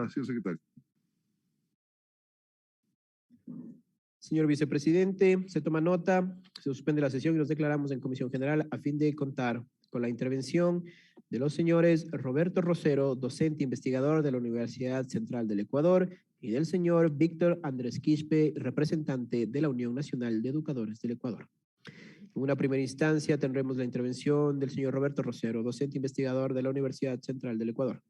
palabra, señor secretario. Señor vicepresidente, se toma nota, se suspende la sesión y nos declaramos en comisión general a fin de contar con la intervención de los señores Roberto Rosero, docente investigador de la Universidad Central del Ecuador, y del señor Víctor Andrés Quispe, representante de la Unión Nacional de Educadores del Ecuador. En una primera instancia tendremos la intervención del señor Roberto Rosero, docente investigador de la Universidad Central del Ecuador.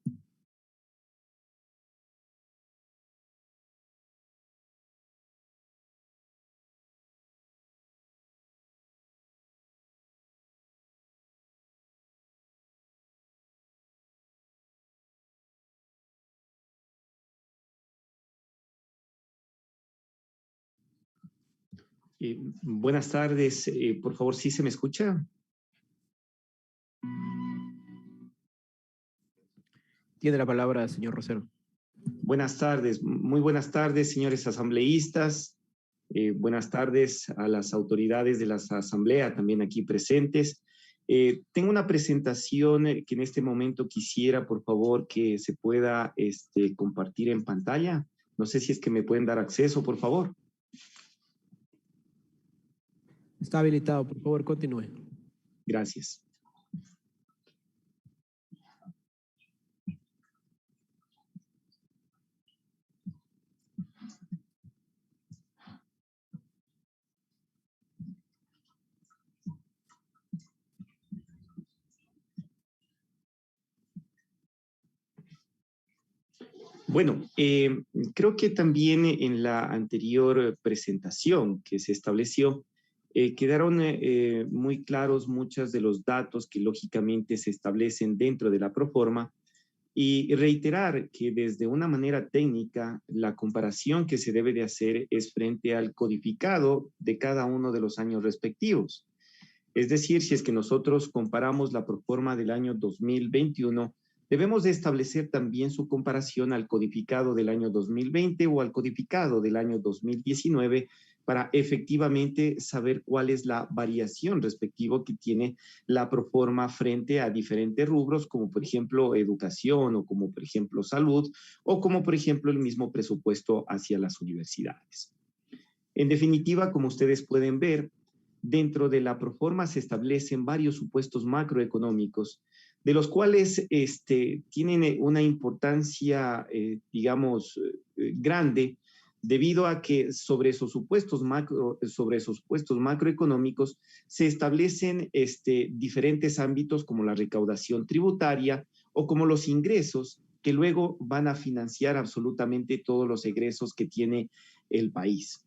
Buenas tardes, por favor, ¿sí se me escucha? Tiene la palabra, señor Rosero. Buenas tardes, muy buenas tardes, señores asambleístas. Buenas tardes a las autoridades de la asamblea también aquí presentes. Tengo una presentación que en este momento quisiera, por favor, que se pueda compartir en pantalla. No sé si es que me pueden dar acceso, por favor. Está habilitado, por favor, continúe. Gracias. Bueno, creo que también en la anterior presentación que se estableció, quedaron muy claros muchos de los datos que lógicamente se establecen dentro de la proforma, y reiterar que desde una manera técnica la comparación que se debe de hacer es frente al codificado de cada uno de los años respectivos. Es decir, si es que nosotros comparamos la proforma del año 2021, debemos de establecer también su comparación al codificado del año 2020 o al codificado del año 2019 para efectivamente saber cuál es la variación respectiva que tiene la proforma frente a diferentes rubros, como por ejemplo educación, o como por ejemplo salud, o como por ejemplo el mismo presupuesto hacia las universidades. En definitiva, como ustedes pueden ver, dentro de la proforma se establecen varios supuestos macroeconómicos, de los cuales tienen una importancia, grande, debido a que sobre esos supuestos macroeconómicos se establecen diferentes ámbitos como la recaudación tributaria o como los ingresos que luego van a financiar absolutamente todos los egresos que tiene el país.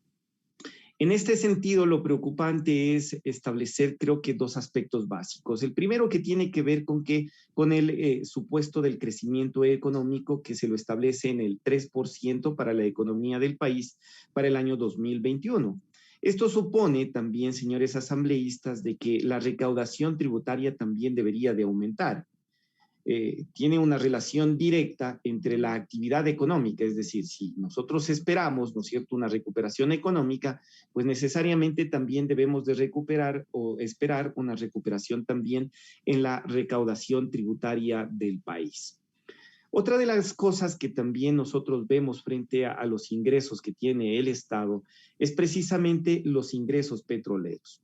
En este sentido, lo preocupante es establecer, creo que, dos aspectos básicos. El primero, que tiene que ver con el supuesto del crecimiento económico, que se lo establece en el 3% para la economía del país para el año 2021. Esto supone también, señores asambleístas, de que la recaudación tributaria también debería de aumentar. Tiene una relación directa entre la actividad económica, es decir, si nosotros esperamos, ¿no es cierto?, una recuperación económica, pues necesariamente también debemos de recuperar o esperar una recuperación también en la recaudación tributaria del país. Otra de las cosas que también nosotros vemos frente a los ingresos que tiene el Estado es precisamente los ingresos petroleros.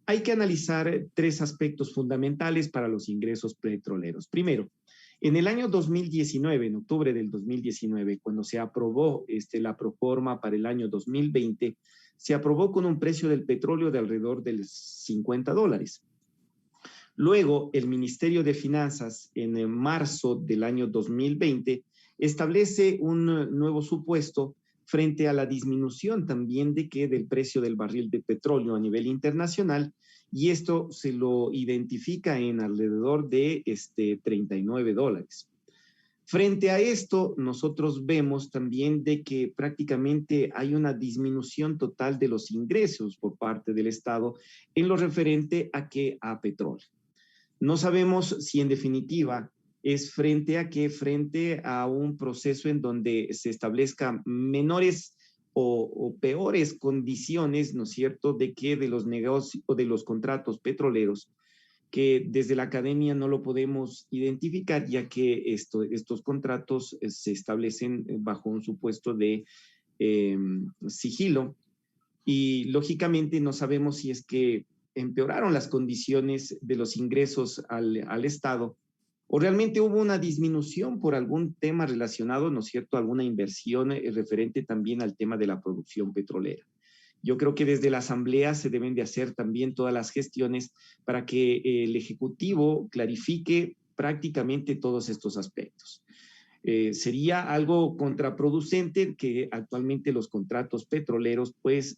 Hay que analizar tres aspectos fundamentales para los ingresos petroleros. Primero, en el año 2019, en octubre del 2019, cuando se aprobó la proforma para el año 2020, se aprobó con un precio del petróleo de alrededor de $50. Luego, el Ministerio de Finanzas, en marzo del año 2020, establece un nuevo supuesto frente a la disminución también del precio del barril de petróleo a nivel internacional, y esto se lo identifica en alrededor de $39. Frente a esto, nosotros vemos también de que prácticamente hay una disminución total de los ingresos por parte del Estado en lo referente a petróleo. No sabemos si en definitiva es frente a un proceso en donde se establezcan menores o peores condiciones, ¿no es cierto?, de los negocios o de los contratos petroleros, que desde la academia no lo podemos identificar, ya que estos contratos se establecen bajo un supuesto de sigilo, y lógicamente no sabemos si es que empeoraron las condiciones de los ingresos al Estado, o realmente hubo una disminución por algún tema relacionado, ¿no es cierto?, alguna inversión referente también al tema de la producción petrolera. Yo creo que desde la Asamblea se deben de hacer también todas las gestiones para que el Ejecutivo clarifique prácticamente todos estos aspectos. Sería algo contraproducente que actualmente los contratos petroleros pues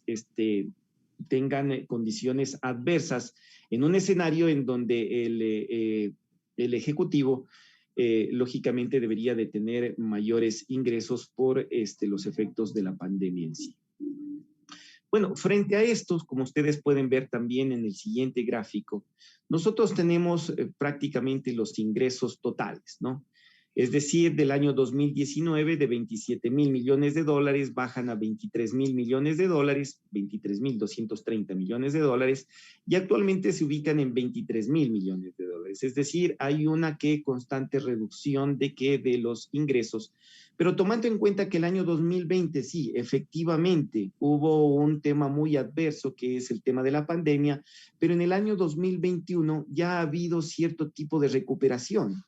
tengan condiciones adversas en un escenario en donde el Ejecutivo lógicamente debería de tener mayores ingresos por los efectos de la pandemia en sí. Bueno, frente a estos, como ustedes pueden ver también en el siguiente gráfico, nosotros tenemos prácticamente los ingresos totales, ¿no? Es decir, del año 2019 de 27,000 millones de dólares bajan a 23,000 millones de dólares, 23,230 millones de dólares, y actualmente se ubican en 23,000 millones de dólares. Es decir, hay una constante reducción de los ingresos. Pero tomando en cuenta que el año 2020, sí, efectivamente, hubo un tema muy adverso, que es el tema de la pandemia, pero en el año 2021 ya ha habido cierto tipo de recuperación.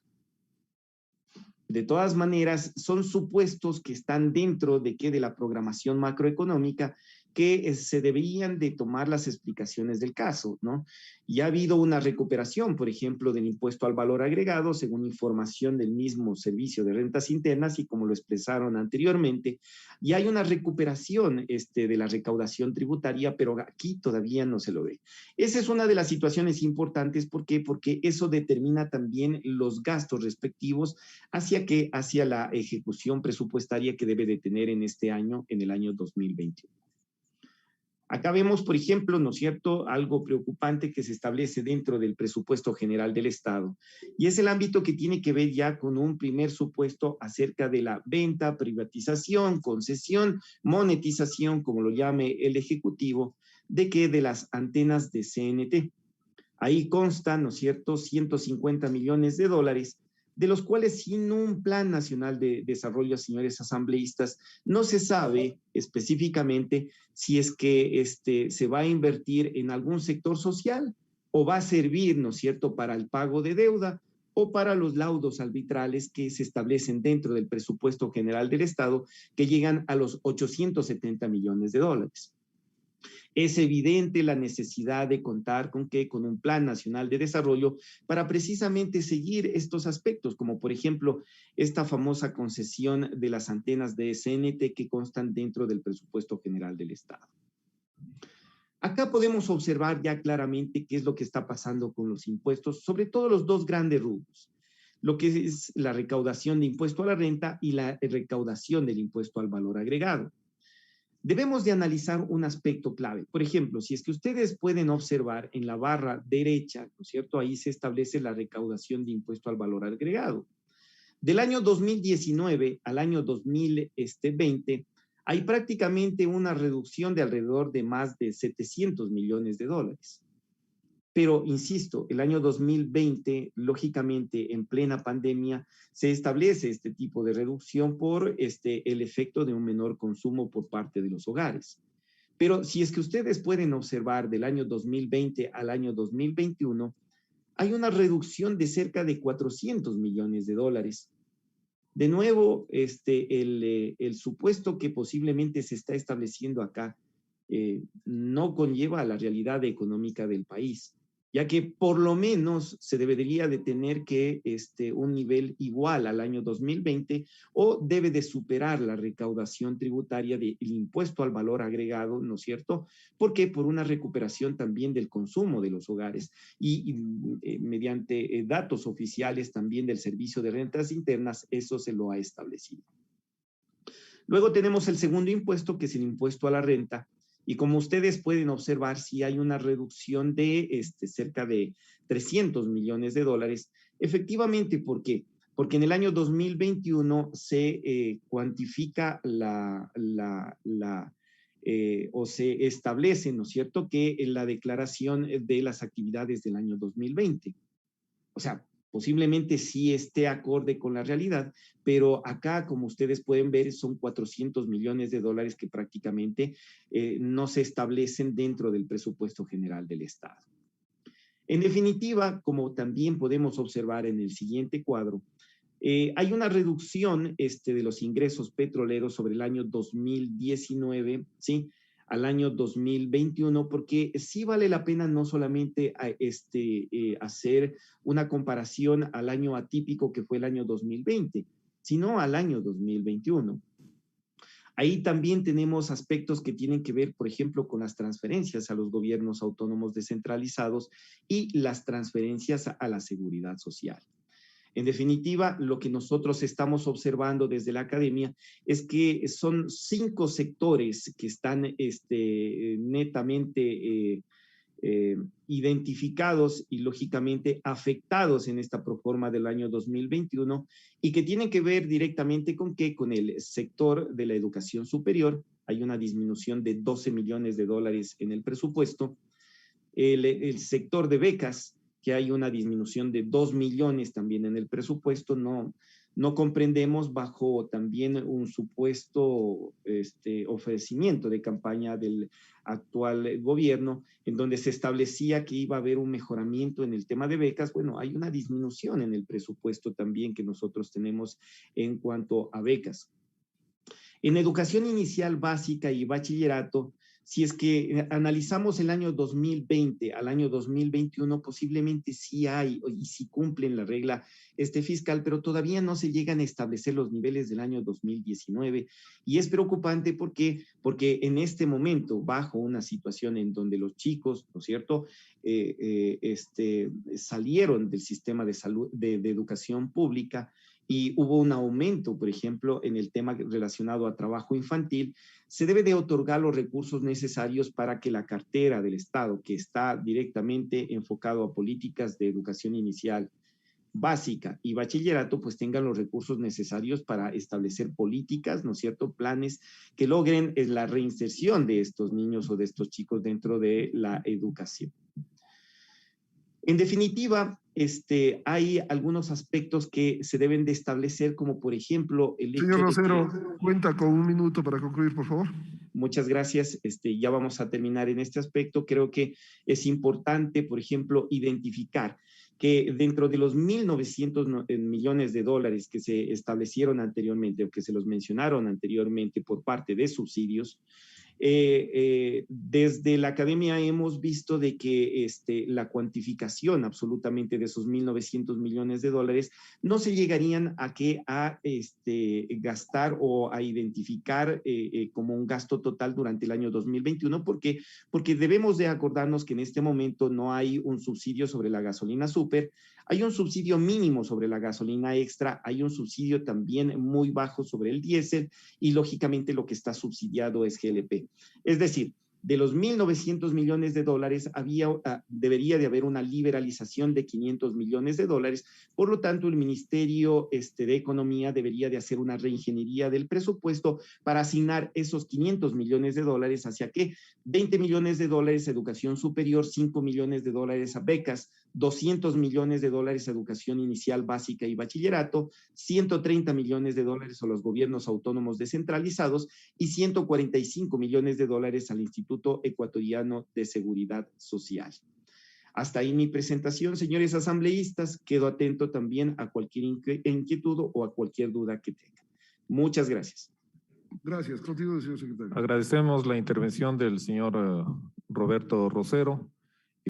De todas maneras, son supuestos que están dentro de la programación macroeconómica, que se deberían de tomar las explicaciones del caso, ¿no? Y ha habido una recuperación, por ejemplo, del impuesto al valor agregado, según información del mismo Servicio de Rentas Internas, y como lo expresaron anteriormente, y hay una recuperación de la recaudación tributaria, pero aquí todavía no se lo ve. Esa es una de las situaciones importantes. ¿Por qué? Porque eso determina también los gastos respectivos hacia la ejecución presupuestaria que debe de tener en este año, en el año 2021. Acá vemos, por ejemplo, ¿no es cierto?, algo preocupante que se establece dentro del presupuesto general del Estado, y es el ámbito que tiene que ver ya con un primer supuesto acerca de la venta, privatización, concesión, monetización, como lo llame el Ejecutivo, de las antenas de CNT. Ahí constan, ¿no es cierto?, 150 millones de dólares, de los cuales sin un plan nacional de desarrollo, señores asambleístas, no se sabe específicamente si es que se va a invertir en algún sector social, o va a servir, ¿no es cierto?, para el pago de deuda o para los laudos arbitrales que se establecen dentro del presupuesto general del Estado, que llegan a los 870 millones de dólares. Es evidente la necesidad de contar con un plan nacional de desarrollo para precisamente seguir estos aspectos, como por ejemplo esta famosa concesión de las antenas de CNT que constan dentro del presupuesto general del Estado. Acá podemos observar ya claramente qué es lo que está pasando con los impuestos, sobre todo los dos grandes rubros, lo que es la recaudación de impuesto a la renta y la recaudación del impuesto al valor agregado. Debemos de analizar un aspecto clave. Por ejemplo, si es que ustedes pueden observar en la barra derecha, ¿no es cierto?, ahí se establece la recaudación de impuesto al valor agregado. Del año 2019 al año 2020, hay prácticamente una reducción de alrededor de más de 700 millones de dólares. Pero, insisto, el año 2020, lógicamente, en plena pandemia, se establece este tipo de reducción por el efecto de un menor consumo por parte de los hogares. Pero si es que ustedes pueden observar del año 2020 al año 2021, hay una reducción de cerca de 400 millones de dólares. De nuevo, el supuesto que posiblemente se está estableciendo acá no conlleva a la realidad económica del país, ya que por lo menos se debería de tener que un nivel igual al año 2020, o debe de superar la recaudación tributaria del impuesto al valor agregado, ¿no es cierto? Porque por una recuperación también del consumo de los hogares y mediante datos oficiales también del Servicio de Rentas Internas, eso se lo ha establecido. Luego tenemos el segundo impuesto, que es el impuesto a la renta. Y como ustedes pueden observar, sí hay una reducción de cerca de 300 millones de dólares. Efectivamente, ¿por qué? Porque en el año 2021 se cuantifica o se establece, ¿no es cierto?, que en la declaración de las actividades del año 2020. O sea, posiblemente sí esté acorde con la realidad, pero acá, como ustedes pueden ver, son 400 millones de dólares que prácticamente no se establecen dentro del presupuesto general del Estado. En definitiva, como también podemos observar en el siguiente cuadro, hay una reducción de los ingresos petroleros sobre el año 2019, ¿sí?, al año 2021, porque sí vale la pena no solamente hacer una comparación al año atípico que fue el año 2020, sino al año 2021. Ahí también tenemos aspectos que tienen que ver, por ejemplo, con las transferencias a los gobiernos autónomos descentralizados y las transferencias a la seguridad social. En definitiva, lo que nosotros estamos observando desde la academia es que son 5 sectores que están netamente identificados y lógicamente afectados en esta proforma del año 2021 y que tienen que ver directamente con qué, con el sector de la educación superior. Hay una disminución de 12 millones de dólares en el presupuesto. El sector de becas, que hay una disminución de 2 millones también en el presupuesto, no comprendemos bajo también un supuesto ofrecimiento de campaña del actual gobierno, en donde se establecía que iba a haber un mejoramiento en el tema de becas. Bueno, hay una disminución en el presupuesto también que nosotros tenemos en cuanto a becas. En educación inicial básica y bachillerato, si es que analizamos el año 2020 al año 2021, posiblemente sí hay y sí cumplen la regla fiscal, pero todavía no se llegan a establecer los niveles del año 2019. Y es preocupante porque en este momento, bajo una situación en donde los chicos, ¿no es cierto?, salieron del sistema de salud, de educación pública, y hubo un aumento, por ejemplo, en el tema relacionado a trabajo infantil, se debe de otorgar los recursos necesarios para que la cartera del Estado, que está directamente enfocado a políticas de educación inicial, básica y bachillerato, pues tengan los recursos necesarios para establecer políticas, ¿no es cierto?, planes que logren la reinserción de estos niños o de estos chicos dentro de la educación. En definitiva, hay algunos aspectos que se deben de establecer, como por ejemplo el hecho. Señor Rosero, cuenta con 1 minuto para concluir, por favor. Muchas gracias. Ya vamos a terminar en este aspecto. Creo que es importante, por ejemplo, identificar que dentro de los 1.900 millones de dólares que se establecieron anteriormente o que se los mencionaron anteriormente por parte de subsidios, desde la academia hemos visto de que la cuantificación absolutamente de esos 1.900 millones de dólares no se llegarían a gastar o a identificar como un gasto total durante el año 2021, porque debemos de acordarnos que en este momento no hay un subsidio sobre la gasolina súper, hay un subsidio mínimo sobre la gasolina extra, hay un subsidio también muy bajo sobre el diésel y lógicamente lo que está subsidiado es GLP. Es decir, de los 1.900 millones de dólares debería de haber una liberalización de 500 millones de dólares. Por lo tanto, el Ministerio de Economía debería de hacer una reingeniería del presupuesto para asignar esos 500 millones de dólares hacia qué, 20 millones de dólares a educación superior, 5 millones de dólares a becas, 200 millones de dólares a educación inicial básica y bachillerato, 130 millones de dólares a los gobiernos autónomos descentralizados y 145 millones de dólares al Instituto Ecuatoriano de Seguridad Social. Hasta ahí mi presentación, señores asambleístas. Quedo atento también a cualquier inquietud o a cualquier duda que tengan. Muchas gracias. Gracias. Continúe, señor secretario. Agradecemos la intervención del señor Roberto Rosero.